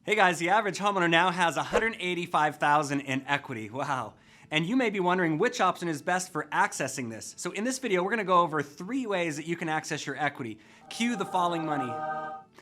Hey guys, the average homeowner now has $185,000 in equity. Wow. And you may be wondering which option is best for accessing this. So in this video, we're gonna go over 3 ways that you can access your equity. Cue the following money.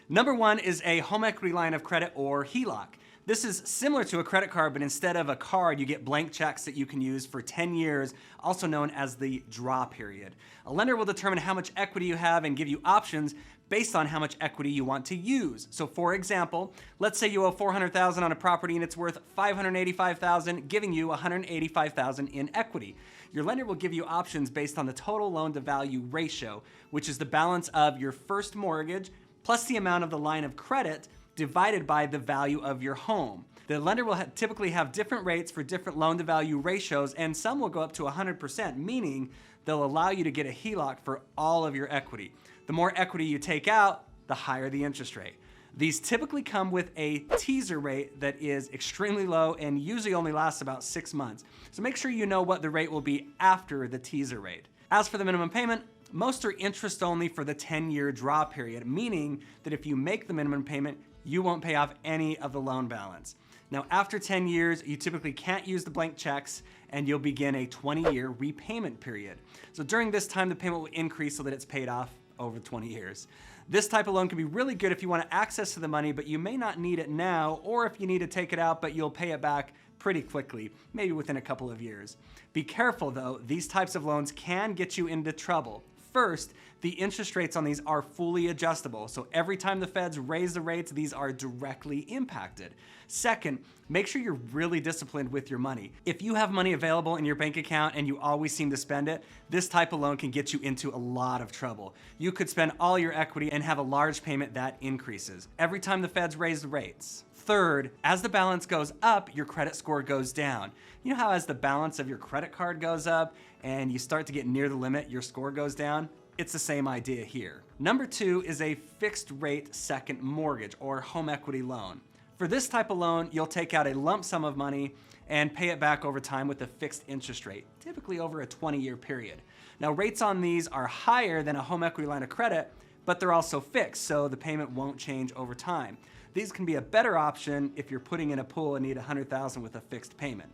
Number 1 is a home equity line of credit or HELOC. This is similar to a credit card, but instead of a card, you get blank checks that you can use for 10 years, also known as the draw period. A lender will determine how much equity you have and give you options based on how much equity you want to use. So for example, let's say you owe $400,000 on a property and it's worth $585,000, giving you $185,000 in equity. Your lender will give you options based on the total loan to value ratio, which is the balance of your first mortgage plus the amount of the line of credit divided by the value of your home. The lender will typically have different rates for different loan to value ratios, and some will go up to 100%, meaning they'll allow you to get a HELOC for all of your equity. The more equity you take out, the higher the interest rate. These typically come with a teaser rate that is extremely low and usually only lasts about 6 months. So make sure you know what the rate will be after the teaser rate. As for the minimum payment, most are interest only for the 10-year draw period, meaning that if you make the minimum payment, you won't pay off any of the loan balance. Now, after 10 years, you typically can't use the blank checks and you'll begin a 20-year repayment period. So during this time, the payment will increase so that it's paid off over 20 years. This type of loan can be really good if you want access to the money, but you may not need it now, or if you need to take it out, but you'll pay it back pretty quickly, maybe within a couple of years. Be careful though, these types of loans can get you into trouble. First, the interest rates on these are fully adjustable, so every time the feds raise the rates, these are directly impacted. Second, make sure you're really disciplined with your money. If you have money available in your bank account and you always seem to spend it, this type of loan can get you into a lot of trouble. You could spend all your equity and have a large payment that increases every time the feds raise the rates. Third, as the balance goes up, your credit score goes down. You know how as the balance of your credit card goes up and you start to get near the limit, your score goes down? It's the same idea here. Number 2 is a fixed rate second mortgage or home equity loan. For this type of loan, you'll take out a lump sum of money and pay it back over time with a fixed interest rate, typically over a 20-year period. Now, rates on these are higher than a home equity line of credit, but they're also fixed, so the payment won't change over time. These can be a better option if you're putting in a pool and need $100,000 with a fixed payment.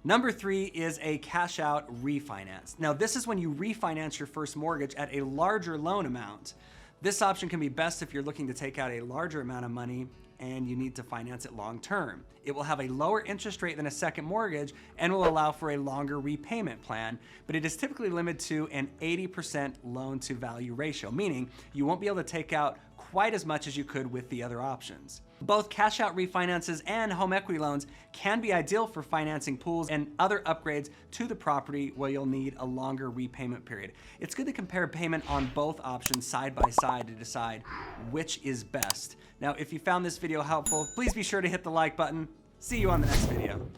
Number 3 is a cash out refinance. Now, this is when you refinance your first mortgage at a larger loan amount. This option can be best if you're looking to take out a larger amount of money and you need to finance it long term. It will have a lower interest rate than a second mortgage and will allow for a longer repayment plan, but it is typically limited to an 80% loan to value ratio, meaning you won't be able to take out quite as much as you could with the other options. Both cash out refinances and home equity loans can be ideal for financing pools and other upgrades to the property where you'll need a longer repayment period. It's good to compare payment on both options side by side to decide which is best. Now, if you found this video helpful, please be sure to hit the like button. See you on the next video.